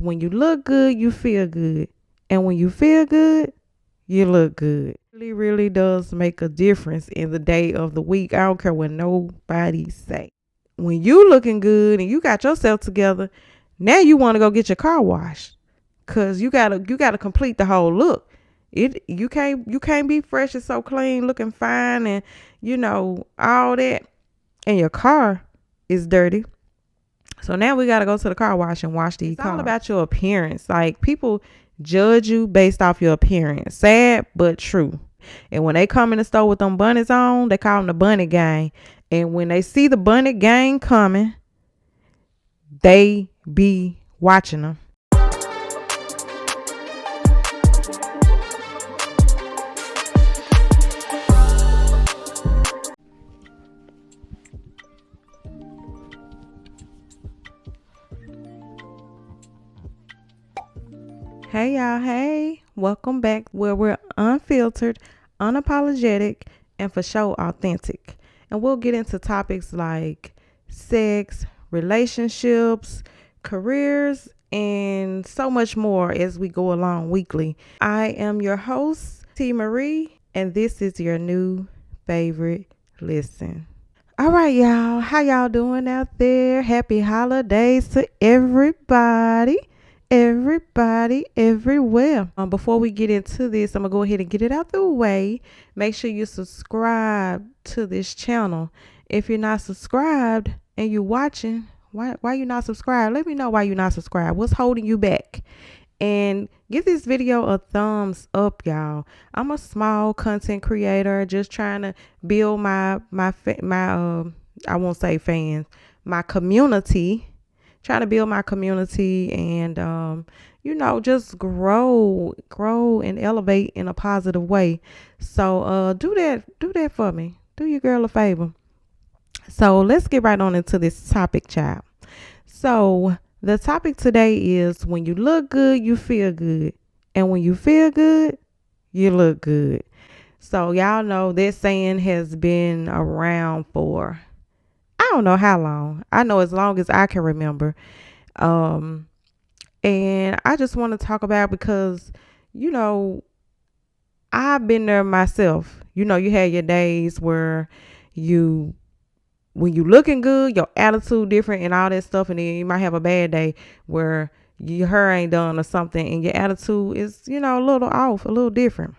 When you look good, you feel good. And when you feel good, you look good. It really, really does make a difference in the day of the week. I don't care what nobody say. When you looking good and you got yourself together, now you want to go get your car washed. Cause you gotta complete the whole look. You can't be fresh and so clean, looking fine and all that, and your car is dirty. So now we gotta go to the car wash and wash these cars. It's all about your appearance. Like, people judge you based off your appearance. Sad but true. And when they come in the store with them bunnies on, they call them the bunny gang. And when they see the bunny gang coming, they be watching them. Hey y'all, hey, welcome back where we're unfiltered, unapologetic, and for sure authentic. And we'll get into topics like sex, relationships, careers, and so much more as we go along weekly. I am your host, T. Marie, and this is your new favorite listen. All right, y'all, how y'all doing out there? Happy holidays to everybody. Everybody, everywhere. Before we get into this, I'm gonna go ahead and get it out the way. Make sure you subscribe to this channel. If you're not subscribed and you're watching, why you not subscribed? Let me know why you're not subscribed. What's holding you back? And give this video a thumbs up, y'all. I'm a small content creator, just trying to build my I won't say fans, my community. Trying to build my community and just grow and elevate in a positive way. So do that for me. Do your girl a favor. So let's get right on into this topic, child. So the topic today is, when you look good, you feel good. And when you feel good, you look good. So y'all know that saying has been around for, I don't know how long. I know as long as I can remember. And I just want to talk about, because, I've been there myself. You had your days where when you looking good, your attitude different and all that stuff. And then you might have a bad day where your hair ain't done or something and your attitude is, a little off, a little different.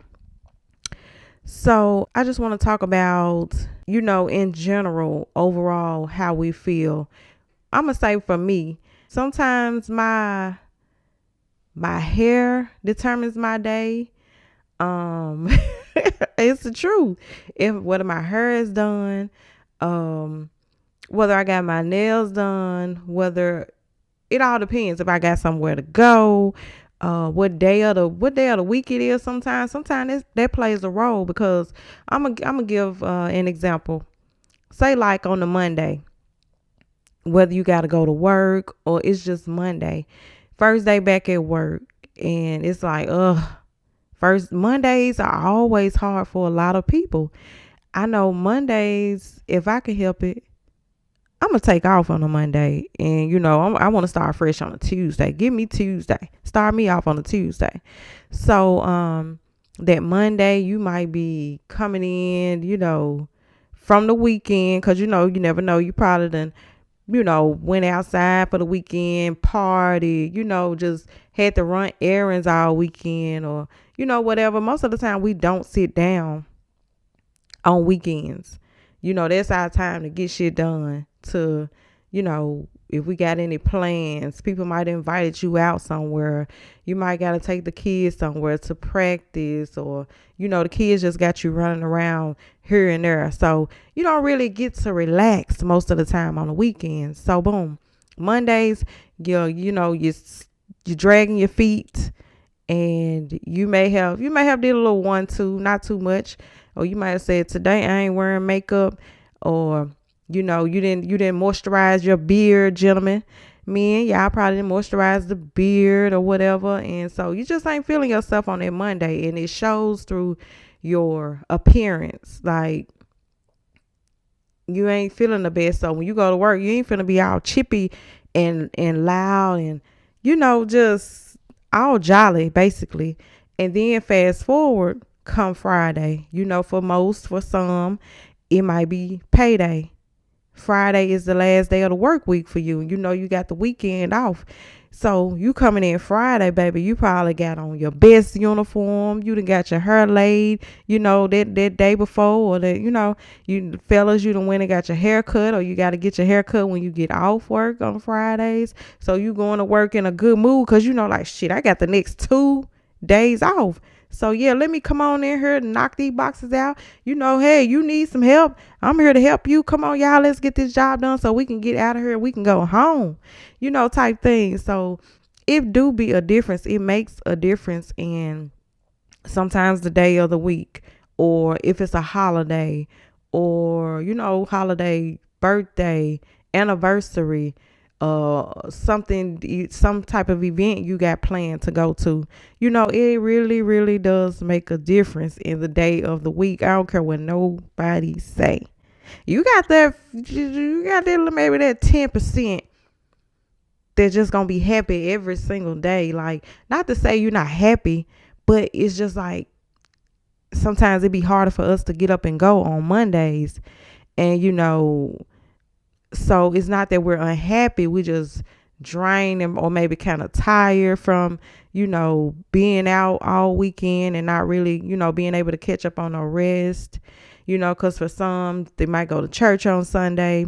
So I just want to talk about, in general, overall, how we feel. I'm going to say for me, sometimes my hair determines my day. It's the truth. Whether my hair is done, whether I got my nails done, whether it all depends if I got somewhere to go, what day of the week it is. Sometimes that plays a role, because I'm gonna give an example. Say like on the Monday, whether you got to go to work or it's just Monday, first day back at work, and it's like, first Mondays are always hard for a lot of people. I know Mondays, if I can help it, I'm gonna take off on a Monday, and I want to start fresh on a Tuesday. Give me Tuesday. Start me off on a Tuesday. So that Monday you might be coming in, from the weekend, because you never know. You probably done went outside for the weekend, party, just had to run errands all weekend, or whatever. Most of the time we don't sit down on weekends. That's our time to get shit done. To if we got any plans, people might invite you out somewhere. You might got to take the kids somewhere to practice, or the kids just got you running around here and there. So you don't really get to relax most of the time on the weekends. So boom, Mondays, you're dragging your feet, and you may have did a little 1-2, not too much. Or you might have said, today I ain't wearing makeup, or you didn't moisturize your beard, gentlemen. Men, y'all probably didn't moisturize the beard or whatever, and so you just ain't feeling yourself on that Monday, and it shows through your appearance. Like, you ain't feeling the best. So when you go to work, you ain't finna be all chippy and loud, and just all jolly basically. And then fast forward, come Friday, for some, it might be payday. Friday is the last day of the work week for you. You got the weekend off. So you coming in Friday, baby, you probably got on your best uniform. You done got your hair laid, that day before, or you fellas, you done went and got your hair cut, or you got to get your hair cut when you get off work on Fridays. So you going to work in a good mood because like, shit, I got the next 2 days off. So yeah, let me come on in here and knock these boxes out. Hey, you need some help, I'm here to help you. Come on, y'all, let's get this job done so we can get out of here and we can go home, type thing. So it do be a difference. It makes a difference in sometimes the day of the week, or if it's a holiday, or holiday, birthday, anniversary, some type of event you got planned to go to. It really, really does make a difference in the day of the week. I don't care what nobody say. You got that maybe that 10% they're just gonna be happy every single day. Like, not to say you're not happy, but it's just like sometimes it'd be harder for us to get up and go on Mondays. And so it's not that we're unhappy, we just drained or maybe kind of tired from being out all weekend and not really being able to catch up on a rest, because for some they might go to church on Sunday,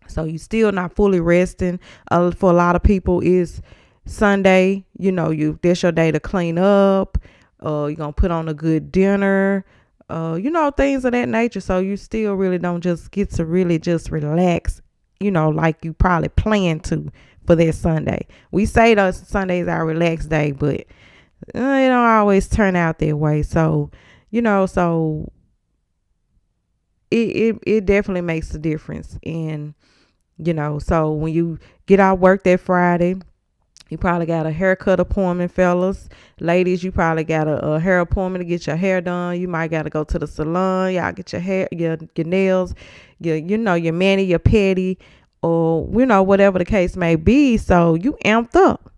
so you still not fully resting. For a lot of people is Sunday, that's your day to clean up, you're gonna put on a good dinner, things of that nature. So you still really don't just get to really just relax, like you probably plan to for that Sunday. We say those Sundays are relaxed day, but it don't always turn out that way. So, so it definitely makes a difference. And, so when you get out work that Friday, you probably got a haircut appointment, fellas. Ladies, you probably got a hair appointment to get your hair done. You might got to go to the salon. Y'all get your hair, your nails, your mani, your pedi, or, whatever the case may be. So you amped up.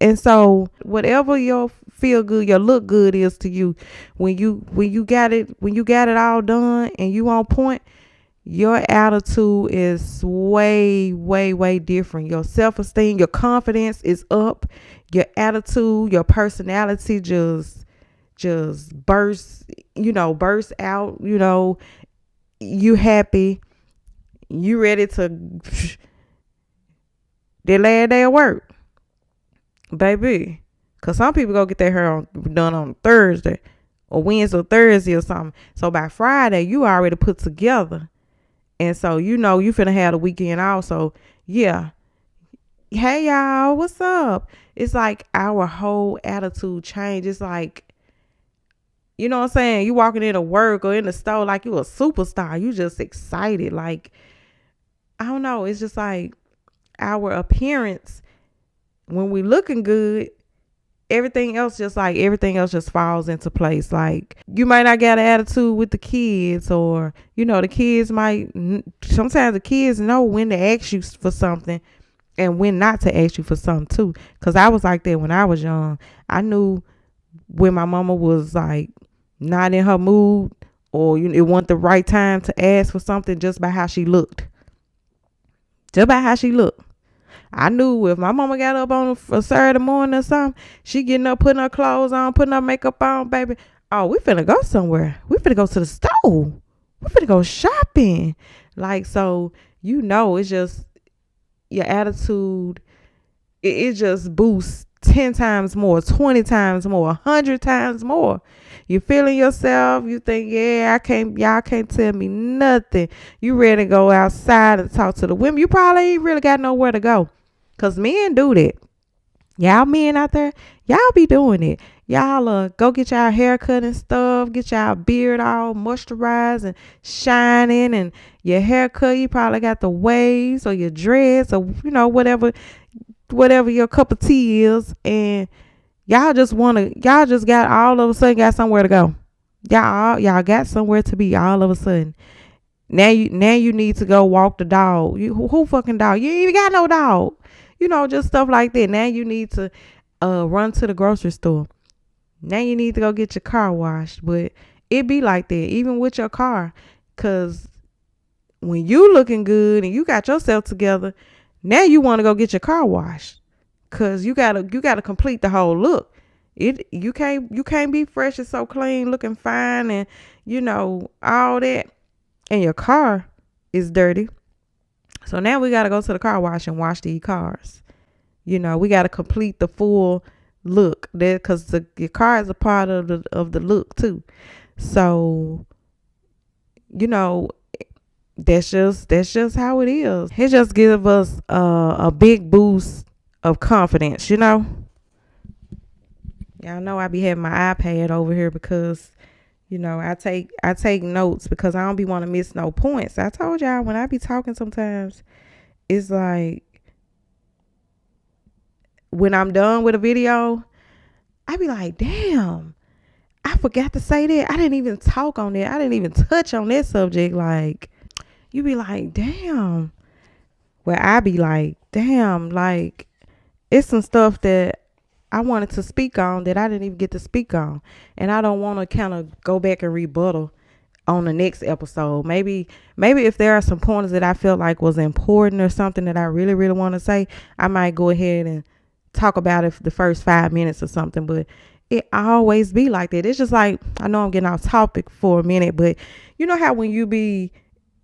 And so whatever your feel good, your look good is to you, when you got it all done and you on point, your attitude is way, way, way different. Your self-esteem, your confidence is up. Your attitude, your personality just bursts out. You happy. You ready to their last day of work, baby. Because some people go get their hair done on Thursday or Wednesday or Thursday or something. So by Friday, you already put together. And so, you finna have the weekend off. So, yeah. Hey, y'all, what's up? It's like our whole attitude change. It's like, you know what I'm saying? You walking into work or in the store like you a superstar. You just excited. Like, I don't know. It's just like our appearance, when we looking good, everything else just falls into place. Like, you might not get an attitude with the kids, or the kids might, sometimes the kids know when to ask you for something and when not to ask you for something too. Because I was like that when I was young. I knew when my mama was like not in her mood, or it wasn't the right time to ask for something, just by how she looked. I knew if my mama got up on a Saturday morning or something, she getting up, putting her clothes on, putting her makeup on, baby. Oh, we finna go somewhere. We finna go to the store. We finna go shopping. Like, so, it's just your attitude. It just boosts 10 times more, 20 times more, 100 times more. You feeling yourself. You think, yeah, y'all can't tell me nothing. You ready to go outside and talk to the women. You probably ain't really got nowhere to go. Because men do that. Y'all men out there, y'all be doing it. Y'all go get y'all haircut and stuff. Get y'all beard all moisturized and shining. And your haircut, you probably got the waves or your dreads or, whatever your cup of tea is. And y'all just got all of a sudden got somewhere to go. Y'all got somewhere to be all of a sudden. Now you need to go walk the dog. Who fucking dog? You ain't even got no dog. just stuff like that. Now you need to run to the grocery store. Now you need to go get your car washed. But it be like that, even with your car. Cause when you looking good and you got yourself together, now you want to go get your car washed. Cause you gotta complete the whole look. You can't be fresh and so clean, looking fine, and all that, and your car is dirty. So now we gotta go to the car wash and wash these cars. We gotta complete the full look there, cause your car is a part of the look too. So that's just how it is. It just gives us a big boost of confidence. Y'all know I be having my iPad over here because I take notes because I don't be want to miss no points. I told y'all when I be talking sometimes, it's like when I'm done with a video, I be like, damn, I forgot to say that. I didn't even talk on that. I didn't even touch on that subject. Like, you be like, damn. Well, I be like, damn, like it's some stuff that I wanted to speak on that I didn't even get to speak on. And I don't want to kind of go back and rebuttal on the next episode. Maybe if there are some points that I felt like was important or something that I really, really want to say, I might go ahead and talk about it for the first 5 minutes or something. But it always be like that. It's just like, I know I'm getting off topic for a minute, but you know how when you be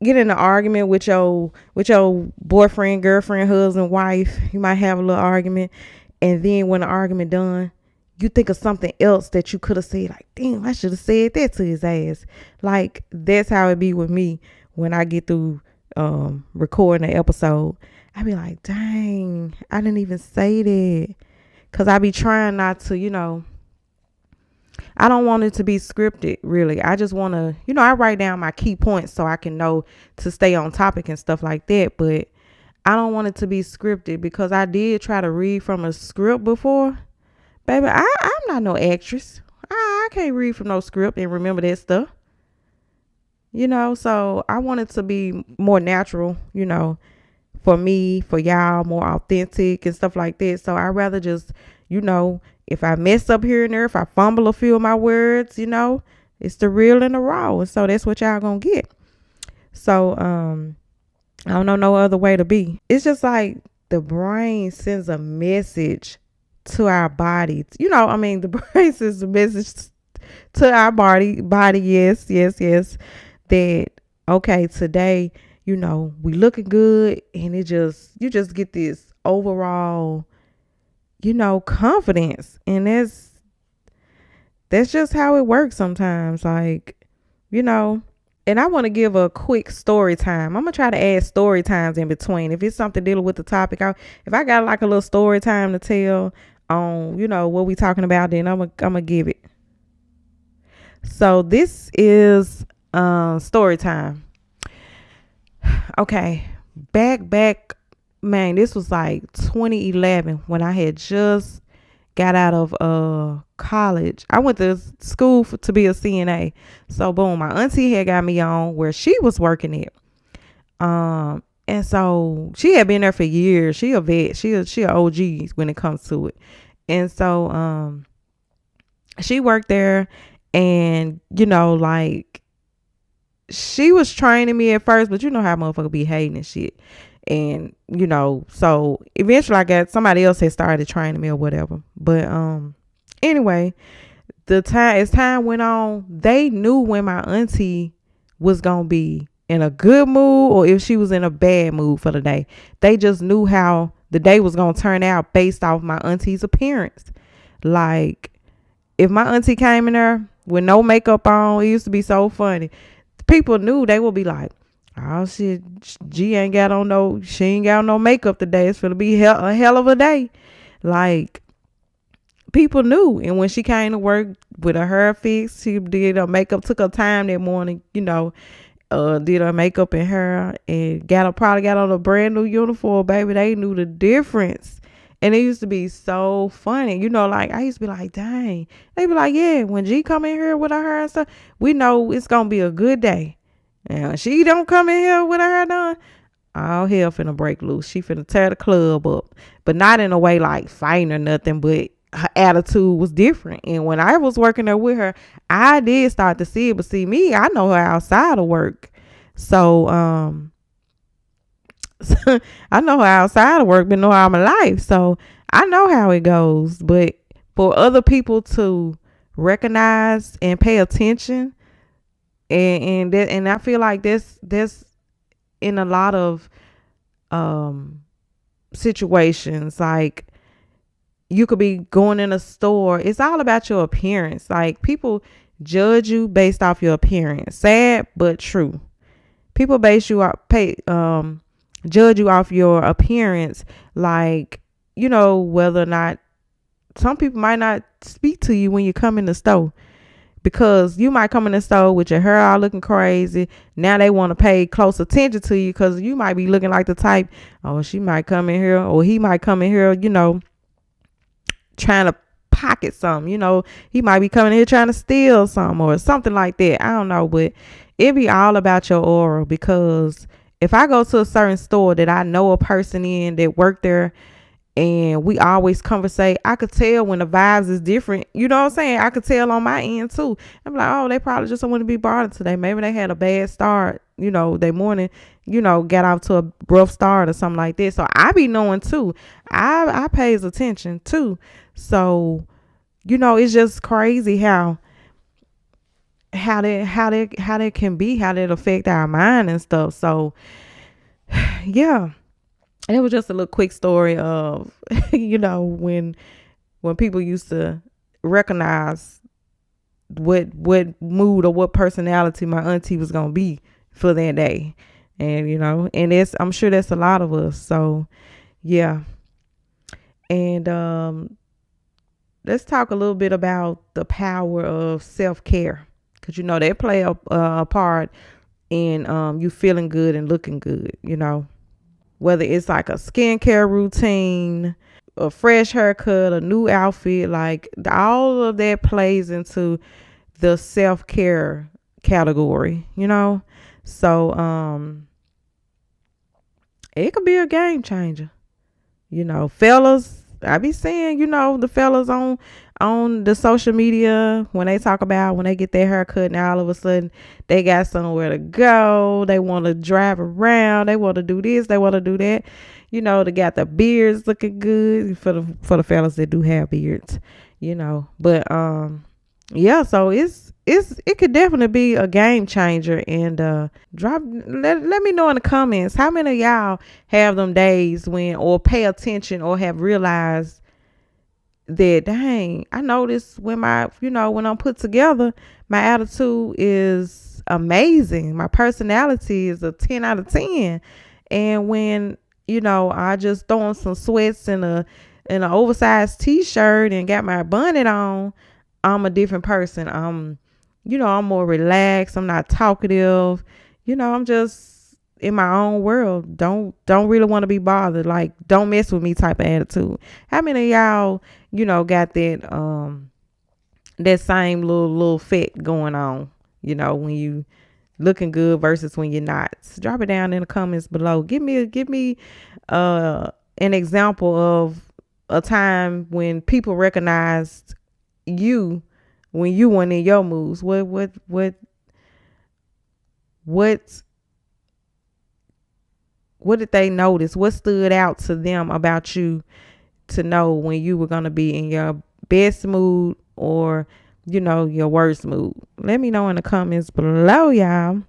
get in an argument with your boyfriend, girlfriend, husband, wife, you might have a little argument, and then when the argument done, you think of something else that you could have said, like, damn, I should have said that to his ass. Like, that's how it be with me when I get through recording an episode. I be like, dang, I didn't even say that. Because I be trying not to, I don't want it to be scripted, really. I just want to, I write down my key points so I can know to stay on topic and stuff like that. But I don't want it to be scripted because I did try to read from a script before. Baby, I'm not no actress. I can't read from no script and remember that stuff. So I want it to be more natural, for me, for y'all, more authentic and stuff like that. So I'd rather just, if I mess up here and there, if I fumble a few of my words, it's the real and the raw. And so that's what y'all gonna get. So I don't know no other way to be. It's just like the brain sends a message to our body. The brain sends a message to our body. Yes. That, okay, today, we looking good, and you just get this overall, confidence. And that's just how it works sometimes. Like, and I want to give a quick story time. I'm going to try to add story times in between. If it's something dealing with the topic, if I got like a little story time to tell on, what we talking about, then I'm going to give it. So this is story time. Okay. Back, man, this was like 2011 when I had just got out of college. I went to school to be a CNA. So boom, my auntie had got me on where she was working at. And so she had been there for years. She a vet. She a OG when it comes to it. And so she worked there, and like she was training me at first, but how motherfucker be hating and shit. And so eventually I got somebody else had started training me or whatever. But anyway, as time went on, they knew when my auntie was gonna be in a good mood or if she was in a bad mood for the day. They just knew how the day was gonna turn out based off my auntie's appearance. Like, if my auntie came in there with no makeup on, it used to be so funny. People knew. They would be like, oh shit, she ain't got no makeup today. It's gonna be a hell of a day. Like, people knew. And when she came to work with her hair fixed, she did her makeup, took her time that morning, did her makeup and hair, and probably got on a brand new uniform, baby. They knew the difference. And it used to be so funny. Like, I used to be like, dang. They be like, yeah, when G come in here with her hair and stuff, we know it's going to be a good day. And she don't come in here with her hair done, all hell finna break loose. She finna tear the club up, but not in a way like fighting or nothing, but her attitude was different. And when I was working there with her, I did start to see it. But see me, I know her outside of work. So I know her outside of work, but know her all my life. So I know how it goes. But for other people to recognize and pay attention, and I feel like this in a lot of um situations, like you could be going in a store. It's all about your appearance. Like people judge you based off your appearance. Sad but true. People base you out pay judge you off your appearance, like, whether or not some people might not speak to you when you come in the store, because you might come in the store with your hair all looking crazy. Now they want to pay close attention to you because you might be looking like the type, oh, she might come in here, or he might come in here, trying to pocket something. He might be coming in here trying to steal something or something like that. I don't know, but it be all about your aura. Because if I go to a certain store that I know a person in that work there, and we always conversate, I could tell when the vibes is different. You know what I'm saying? I could tell on my end too. I'm like, oh, they probably just don't want to be bothered today. Maybe they had a bad start, their morning, got off to a rough start or something like that. So I be knowing too. I pays attention too. So, it's just crazy how that can be, how that affect our mind and stuff. So yeah. And it was just a little quick story of, when people used to recognize what mood or what personality my auntie was gonna be for that day. And and I'm sure that's a lot of us. So yeah. And let's talk a little bit about the power of self-care, because they play a part in you feeling good and looking good. Whether it's like a skincare routine, a fresh haircut, a new outfit, like all of that plays into the self-care category, So it could be a game changer. Fellas, I be seeing, the fellas on the social media, when they talk about when they get their haircut and all of a sudden they got somewhere to go, they want to drive around, they want to do this, they want to do that, they got the beards looking good for the fellas that do have beards, but yeah, so it could definitely be a game changer. And let me know in the comments how many of y'all have them days when, or pay attention, or have realized that, dang, I notice when when I'm put together, my attitude is amazing, my personality is a 10 out of 10. And when I just throw on some sweats and an oversized t-shirt and got my bonnet on, I'm a different person. I'm more relaxed. I'm not talkative. I'm just in my own world. Don't really want to be bothered. Like, don't mess with me type of attitude. How many of y'all, got that same little fit going on, when you looking good versus when you're not? Drop it down in the comments below. Give me an example of a time when people recognized you when you weren't in your moods. What did they notice? What stood out to them about you to know when you were going to be in your best mood or your worst mood? Let me know in the comments below, y'all.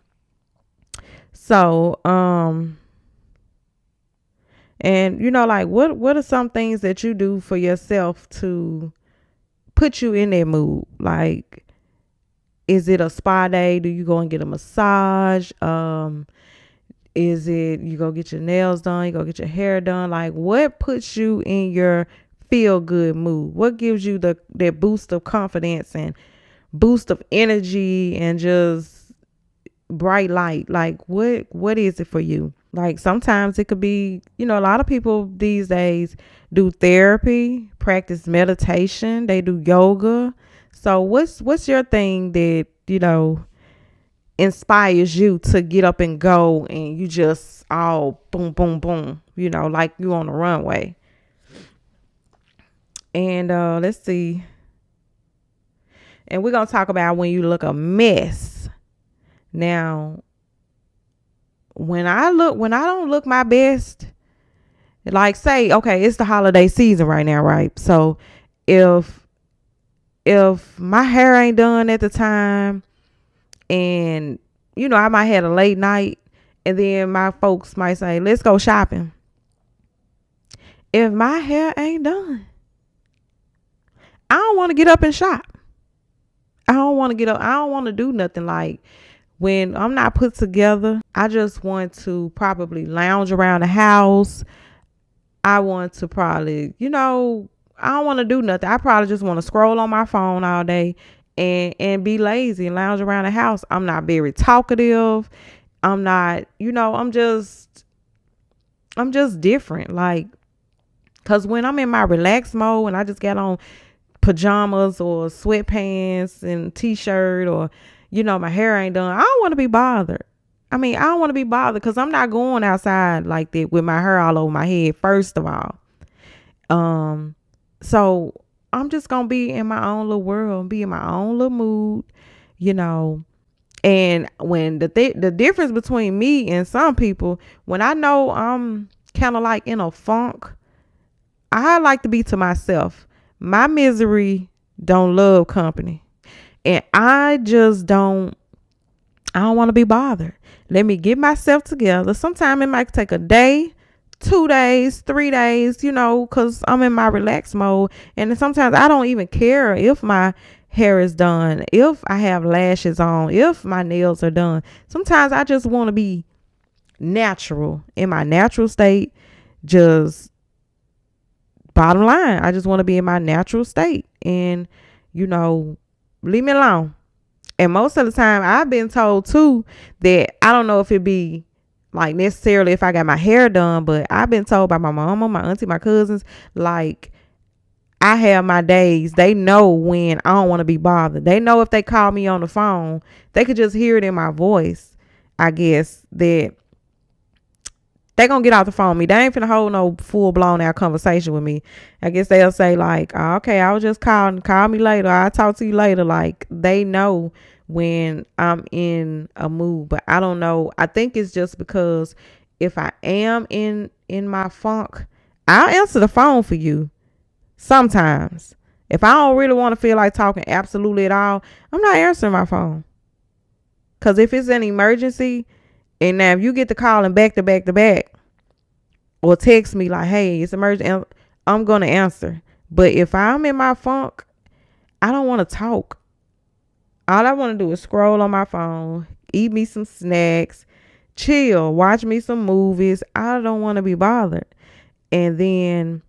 So and like, what are some things that you do for yourself to put you in that mood? Like, is it a spa day? Do you go and get a massage? Is it you go get your nails done, you go get your hair done? Like, what puts you in your feel good mood? What gives you that boost of confidence and boost of energy and just bright light? Like, what is it for you? Like, sometimes it could be, a lot of people these days do therapy, practice meditation, they do yoga. So what's your thing that, inspires you to get up and go, and you just all boom, boom, boom, like you on the runway. And let's see. And we're going to talk about when you look a mess. Now, when I don't look my best, like say, okay, it's the holiday season right now, right? So if my hair ain't done at the time, and I might have a late night, and then my folks might say, let's go shopping. If my hair ain't done, I don't want to get up and shop. I don't want to get up. I don't want to do nothing. Like when I'm not put together, I just want to probably lounge around the house. I want to probably, I don't want to do nothing. I probably just want to scroll on my phone all day and be lazy and lounge around the house. I'm not very talkative. I'm not, I'm just different. Like, cause when I'm in my relaxed mode and I just got on pajamas or sweatpants and t-shirt, or, my hair ain't done, I don't want to be bothered. I don't want to be bothered because I'm not going outside like that with my hair all over my head, first of all. So I'm just going to be in my own little world, be in my own little mood, and when the difference between me and some people, when I know I'm kind of like in a funk, I like to be to myself. My misery don't love company, and I don't want to be bothered. Let me get myself together. Sometimes it might take a day, 2 days, 3 days, cause I'm in my relaxed mode. And then sometimes I don't even care if my hair is done, if I have lashes on, if my nails are done. Sometimes I just want to be natural, in my natural state. Just bottom line, I just want to be in my natural state, and leave me alone. And most of the time I've been told too that I don't know if it be like necessarily if I got my hair done, but I've been told by my mama, my auntie, my cousins, like I have my days. They know when I don't want to be bothered. They know if they call me on the phone, they could just hear it in my voice, I guess, that they gonna get off the phone with me. They ain't finna hold no full blown out conversation with me. I guess they'll say like, oh, okay, I was just calling. Call me later. I'll talk to you later. Like they know when I'm in a mood, but I don't know. I think it's just because if I am in my funk, I'll answer the phone for you. Sometimes, if I don't really want to feel like talking absolutely at all, I'm not answering my phone. Cause if it's an emergency. And now if you get the calling back to back to back, or text me like, hey, it's emergency, I'm going to answer. But if I'm in my funk, I don't want to talk. All I want to do is scroll on my phone, eat me some snacks, chill, watch me some movies. I don't want to be bothered. And then,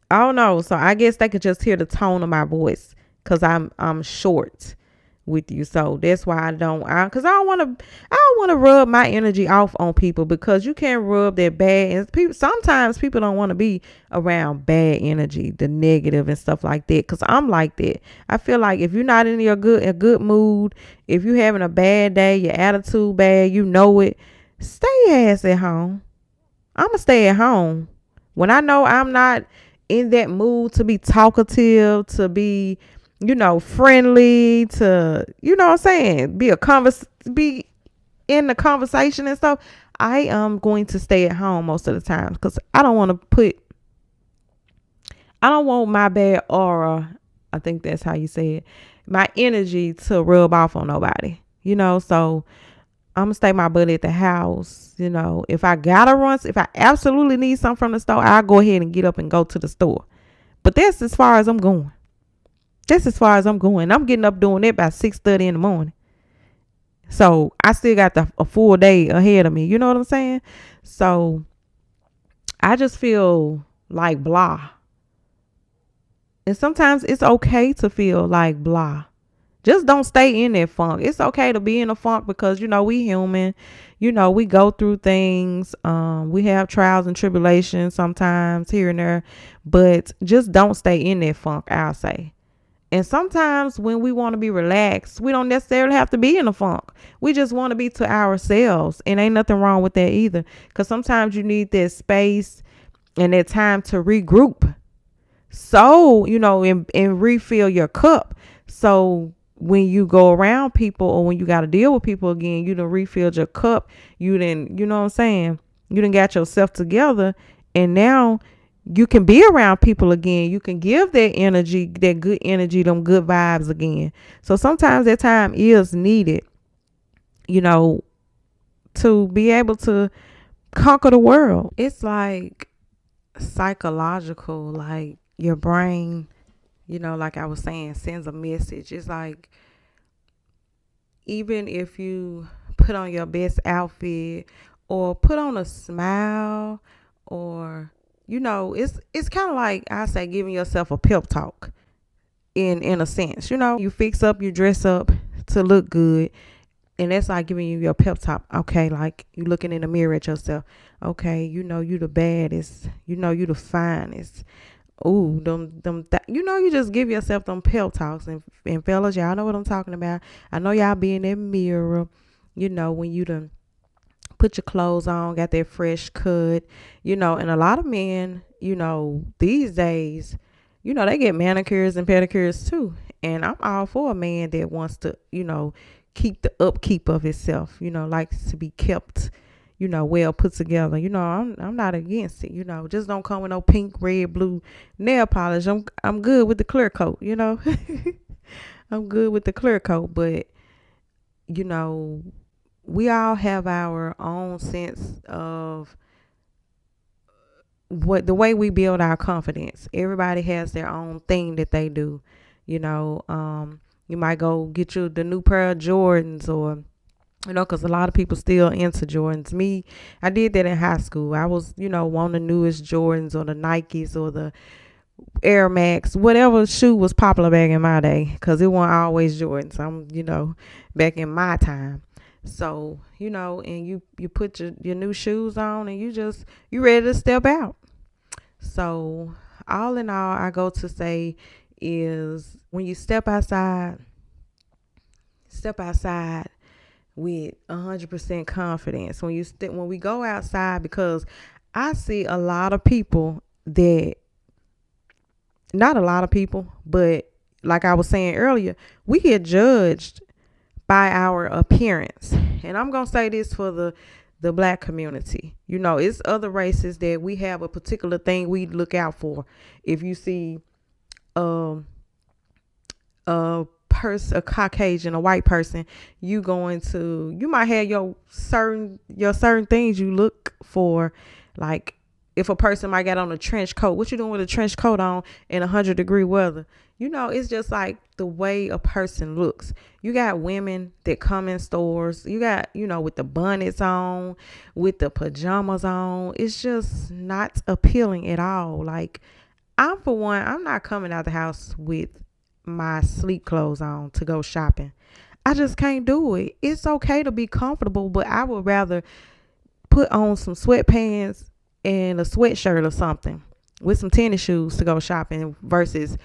I don't know. So I guess they could just hear the tone of my voice because I'm short with you. So that's why I don't want to rub my energy off on people, because you can't rub that bad, and people sometimes people don't want to be around bad energy, the negative and stuff like that, because I'm like that. I feel like if you're not in a good mood, if you're having a bad day, your attitude bad, it, stay your ass at home. I'm gonna stay at home when I know I'm not in that mood to be talkative, to be friendly, to, what I'm saying, be in the conversation and stuff. I am going to stay at home most of the time because I don't want my bad aura, I think that's how you say it, my energy to rub off on nobody, so I'm gonna stay my butt at the house. If I absolutely need something from the store, I'll go ahead and get up and go to the store. But that's as far as I'm going. I'm getting up doing it by 6:30 in the morning. So I still got a full day ahead of me. You know what I'm saying? So I just feel like blah. And sometimes it's okay to feel like blah. Just don't stay in that funk. It's okay to be in a funk because, we human. We go through things. We have trials and tribulations sometimes here and there. But just don't stay in that funk, I'll say. And sometimes when we want to be relaxed, we don't necessarily have to be in a funk. We just want to be to ourselves. And ain't nothing wrong with that either. Because sometimes you need that space and that time to regroup. So, and refill your cup. So when you go around people or when you got to deal with people again, you done refilled your cup. You didn't, you know what I'm saying? You done got yourself together. And now you can be around people again. You can give that energy, that good energy, them good vibes again. So sometimes that time is needed, you know, to be able to conquer the world. It's like psychological, like your brain, like I was saying, sends a message. It's like even if you put on your best outfit or put on a smile or it's kind of like I say giving yourself a pep talk in a sense. You fix up, you dress up to look good, and that's like giving you your pep talk. Okay, like you looking in the mirror at yourself. Okay, you the baddest. You the finest. Ooh, you just give yourself them pep talks, and fellas, y'all know what I'm talking about. I know y'all be in that mirror, when you done put your clothes on, got that fresh cut, and a lot of men, these days, they get manicures and pedicures too. And I'm all for a man that wants to, keep the upkeep of himself, likes to be kept, well put together. I'm not against it, just don't come with no pink, red, blue nail polish. I'm good with the clear coat, I'm good with the clear coat, but we all have our own sense of what the way we build our confidence. Everybody has their own thing that they do. You might go get you the new pair of Jordans or because a lot of people still into Jordans. Me, I did that in high school. I was, one of the newest Jordans or the Nikes or the Air Max, whatever shoe was popular back in my day, because it wasn't always Jordans. I'm, back in my time. So, and you put your new shoes on and you ready to step out. So all in all, I go to say is when you step outside with 100% confidence. When we go outside, because I see a lot of people that, not a lot of people, but like I was saying earlier, we get judged by our appearance. And I'm going to say this for the black community. It's other races that we have a particular thing we look out for. If you see a Caucasian, a white person, you might have your certain things you look for. Like if a person might get on a trench coat, what you doing with a trench coat on in 100-degree weather? It's just like the way a person looks. You got women that come in stores. You got, with the bonnets on, with the pajamas on. It's just not appealing at all. Like for one, I'm not coming out the house with my sleep clothes on to go shopping. I just can't do it. It's okay to be comfortable, but I would rather put on some sweatpants and a sweatshirt or something with some tennis shoes to go shopping versus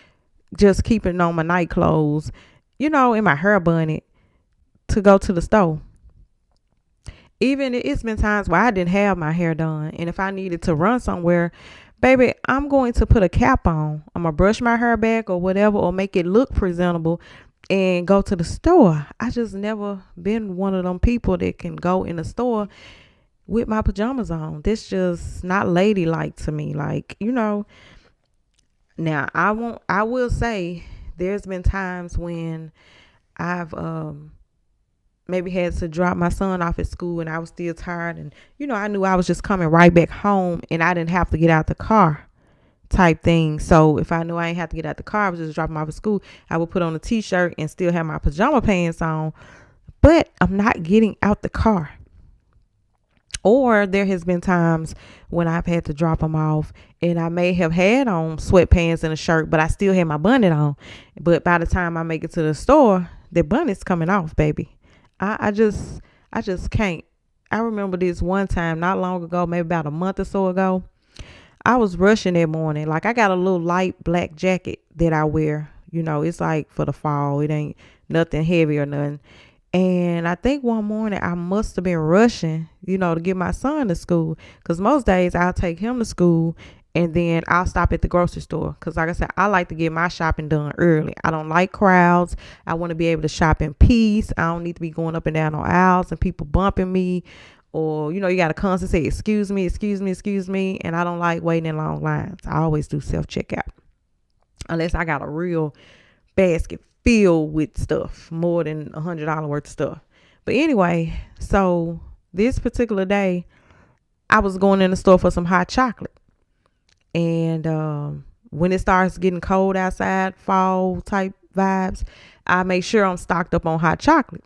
just keeping on my night clothes, in my hair bonnet to go to the store. Even it's been times where I didn't have my hair done, and if I needed to run somewhere, baby, I'm going to put a cap on. I'm going to brush my hair back or whatever, or make it look presentable and go to the store. I just never been one of them people that can go in the store with my pajamas on. This just not ladylike to me. Like, now I will say there's been times when I've maybe had to drop my son off at school and I was still tired, and I knew I was just coming right back home and I didn't have to get out the car type thing. So if I knew I ain't have to get out the car, I was just dropping off at school, I would put on a t-shirt and still have my pajama pants on, but I'm not getting out the car. Or there has been times when I've had to drop them off and I may have had on sweatpants and a shirt, but I still had my bonnet on. But by the time I make it to the store, the bonnet's coming off, baby. I just can't. I remember this one time not long ago, maybe about a month or so ago. I was rushing that morning. Like I got a little light black jacket that I wear, It's like for the fall. It ain't nothing heavy or nothing. And I think one morning I must have been rushing, to get my son to school. Because most days I'll take him to school and then I'll stop at the grocery store. Because like I said, I like to get my shopping done early. I don't like crowds. I want to be able to shop in peace. I don't need to be going up and down on aisles and people bumping me. Or, you got to constantly say, excuse me, excuse me, excuse me. And I don't like waiting in long lines. I always do self-checkout. Unless I got a real basket filled with stuff, more than $100 worth of stuff. But anyway, so this particular day, I was going in the store for some hot chocolate. And when it starts getting cold outside, fall type vibes, I make sure I'm stocked up on hot chocolate.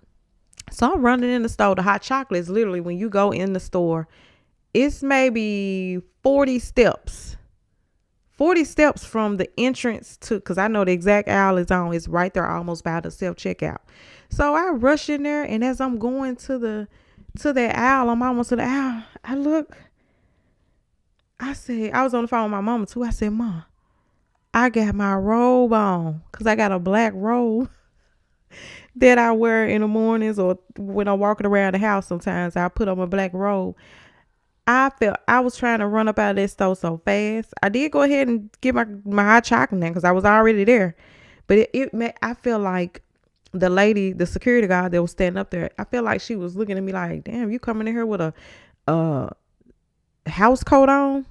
So I'm running in the store. The hot chocolate is literally, when you go in the store, it's maybe 40 steps. 40 steps from the entrance to, because I know the exact aisle is on. It's right there almost by the self-checkout. So I rush in there, and as I'm going to that aisle, I'm almost to the aisle. I said, I was on the phone with my mama too. I said, Mom, I got my robe on, because I got a black robe that I wear in the mornings, or when I'm walking around the house sometimes I put on my black robe. I felt I was trying to run up out of that store so fast. I did go ahead and get my hot chocolate because I was already there. But I feel like the security guard that was standing up there, I feel like she was looking at me like, damn, you coming in here with a house coat on?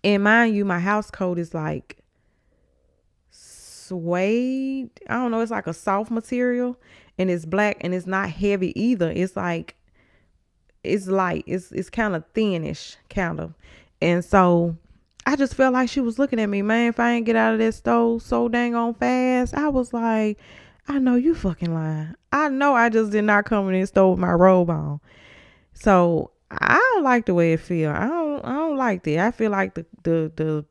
And mind you, my house coat is like suede. I don't know. It's like a soft material, and it's black, and it's not heavy either. It's like, it's light. It's kind of thinnish, kind of. And so I just felt like she was looking at me, man. If I ain't get out of that stove so dang on fast, I was like, I know you fucking lying. I know I just did not come in this store with my robe on. So I don't like the way it feel. I don't like that. I feel like the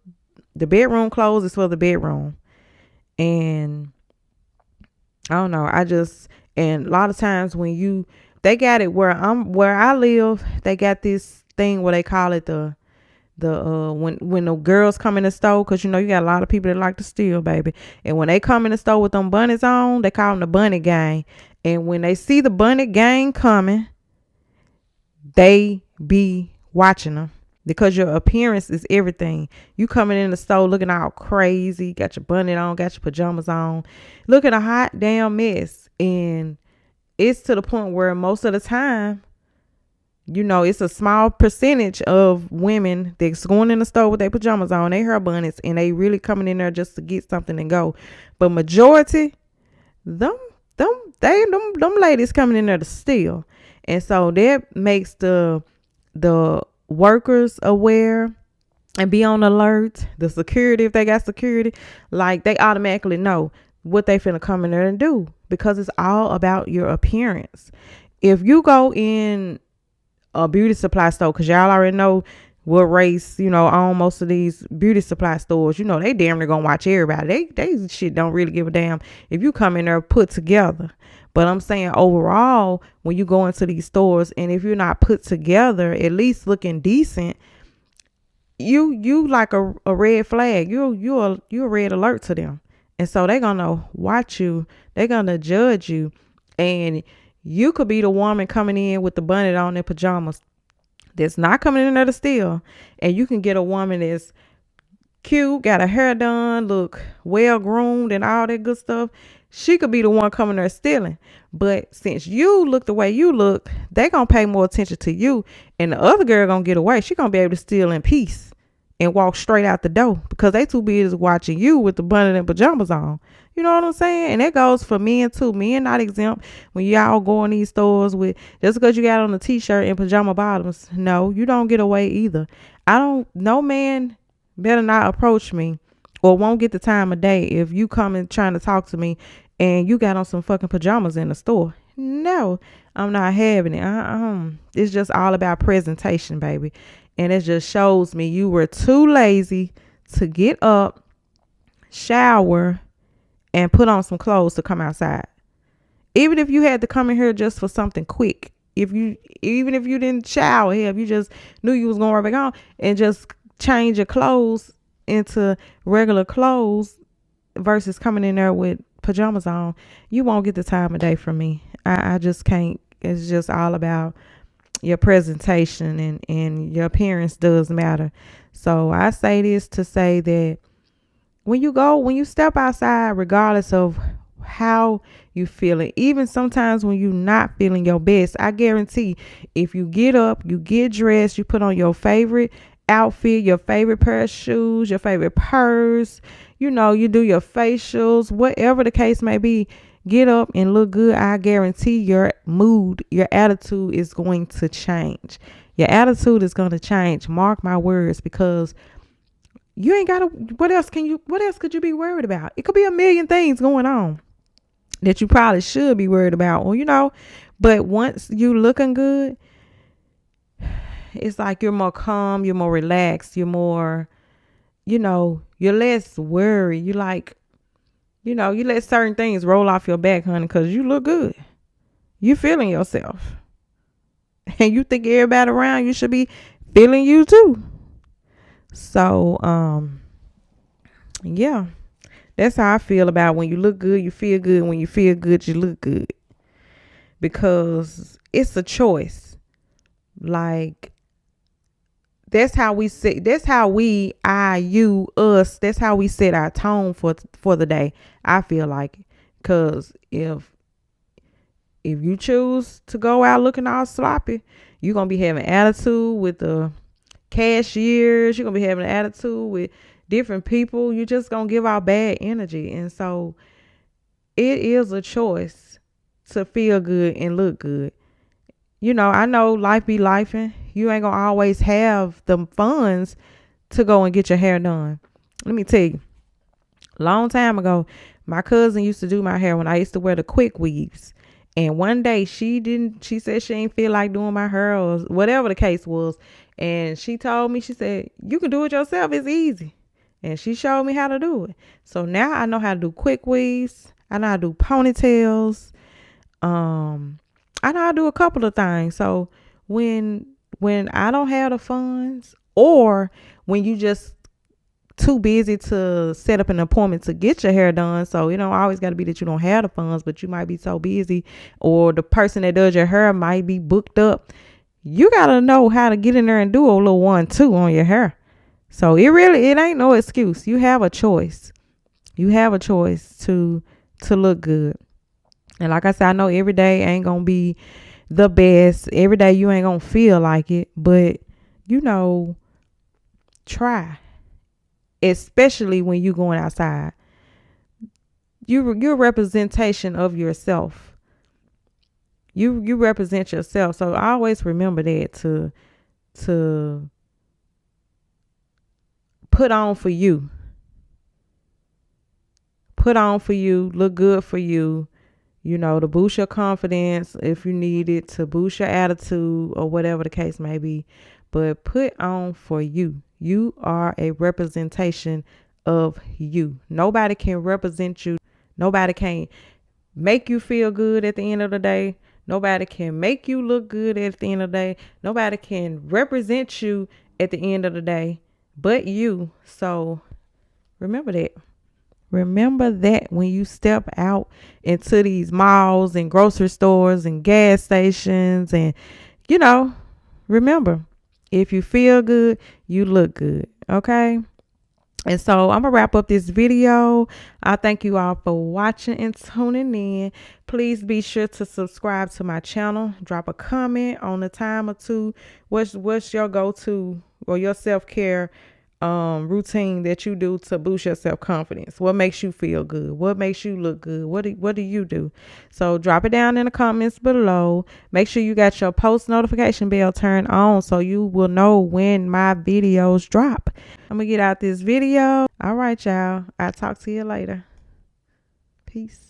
bedroom clothes is for the bedroom. And I don't know. And a lot of times when they got it where I live, they got this thing where they call it when the girls come in the store, because you got a lot of people that like to steal, baby. And when they come in the store with them bunnies on, they call them the bunny gang. And when they see the bunny gang coming, they be watching them, because your appearance is everything. You coming in the store looking all crazy, got your bunny on, got your pajamas on, looking a hot damn mess. And it's to the point where most of the time, it's a small percentage of women that's going in the store with their pajamas on, they hair bunnies, and they really coming in there just to get something and go. But majority, them ladies coming in there to steal. And so that makes the workers aware and be on alert. The security, if they got security, like they automatically know what they finna come in there and do, because it's all about your appearance. If you go in a beauty supply store, because y'all already know what race, on most of these beauty supply stores, they damn near gonna watch everybody. They shit don't really give a damn if you come in there put together. But I'm saying overall, when you go into these stores, and if you're not put together, at least looking decent, you like a red flag. You're a red alert to them. And so they're gonna watch you. They're gonna judge you. And you could be the woman coming in with the bunny on their pajamas that's not coming in there to steal. And you can get a woman that's cute, got her hair done, look well groomed and all that good stuff. She could be the one coming there stealing. But since you look the way you look, they gonna pay more attention to you. And the other girl gonna get away. She gonna be able to steal in peace and walk straight out the door, because they too busy watching you with the bunny and pajamas on. You know what I'm saying? And that goes for men too. Men not exempt. When y'all go in these stores with, just because you got on a t-shirt and pajama bottoms, no, you don't get away either. No man better not approach me or won't get the time of day if you come and trying to talk to me and you got on some fucking pajamas in the store. No, I'm not having it. It's just all about presentation, baby. And it just shows me you were too lazy to get up, shower, and put on some clothes to come outside. Even if you had to come in here just for something quick, even if you didn't shower, if you just knew you was going right back on and just change your clothes into regular clothes, versus coming in there with pajamas on, you won't get the time of day from me. I just can't. It's just all about your presentation, and your appearance does matter. So I say this to say that when you step outside, regardless of how you feeling, even sometimes when you're not feeling your best, I guarantee if you get up, you get dressed, you put on your favorite outfit, your favorite pair of shoes, your favorite purse, you do your facials, whatever the case may be, get up and look good. I guarantee your mood, your attitude is going to change. Your attitude is going to change. Mark my words, because you ain't got to, what else could you be worried about? It could be a million things going on that you probably should be worried about. Well, but once you looking good, it's like you're more calm, you're more relaxed, you're more, you're less worried. You let certain things roll off your back, honey, because you look good. You feeling yourself. And you think everybody around you should be feeling you too. So, yeah, that's how I feel about when you look good, you feel good. When you feel good, you look good. Because it's a choice. Like, that's how we set our tone for the day. I feel like, because if you choose to go out looking all sloppy, you're going to be having attitude with the cashiers. You're going to be having an attitude with different people. You're just going to give out bad energy. And so it is a choice to feel good and look good. I know life be lifing. You ain't going to always have the funds to go and get your hair done. Let me tell you, long time ago, my cousin used to do my hair when I used to wear the quick weaves. And one day she said she ain't feel like doing my hair or whatever the case was. And she told me, she said, you can do it yourself. It's easy. And she showed me how to do it. So now I know how to do quick weaves. I know how to do ponytails. I know how to do a couple of things. So when I don't have the funds, or when you just too busy to set up an appointment to get your hair done, so always got to be that you don't have the funds, but you might be so busy, or the person that does your hair might be booked up, you got to know how to get in there and do a little 1-2 on your hair. So it ain't no excuse. You have a choice. You have a choice to look good. And like I said, I know every day ain't gonna be the best. Every day you ain't gonna feel like it, but try. Especially when you going outside. You're a representation of yourself. You represent yourself. So always remember that to put on for you. Put on for you, look good for you. To boost your confidence if you need it, to boost your attitude or whatever the case may be. But put on for you. You are a representation of you. Nobody can represent you. Nobody can make you feel good at the end of the day. Nobody can make you look good at the end of the day. Nobody can represent you at the end of the day but you. So remember that. Remember that when you step out into these malls and grocery stores and gas stations, and remember, if you feel good, you look good. Okay. And so I'm going to wrap up this video. I thank you all for watching and tuning in. Please be sure to subscribe to my channel. Drop a comment on the time or two. What's your go-to or your self-care routine that you do to boost your self-confidence? What makes you feel good? What makes you look good? What do you do? So drop it down in the comments below. Make sure you got your post notification bell turned on so you will know when my videos drop. I'm gonna get out this video. All right, y'all. I'll talk to you later. Peace.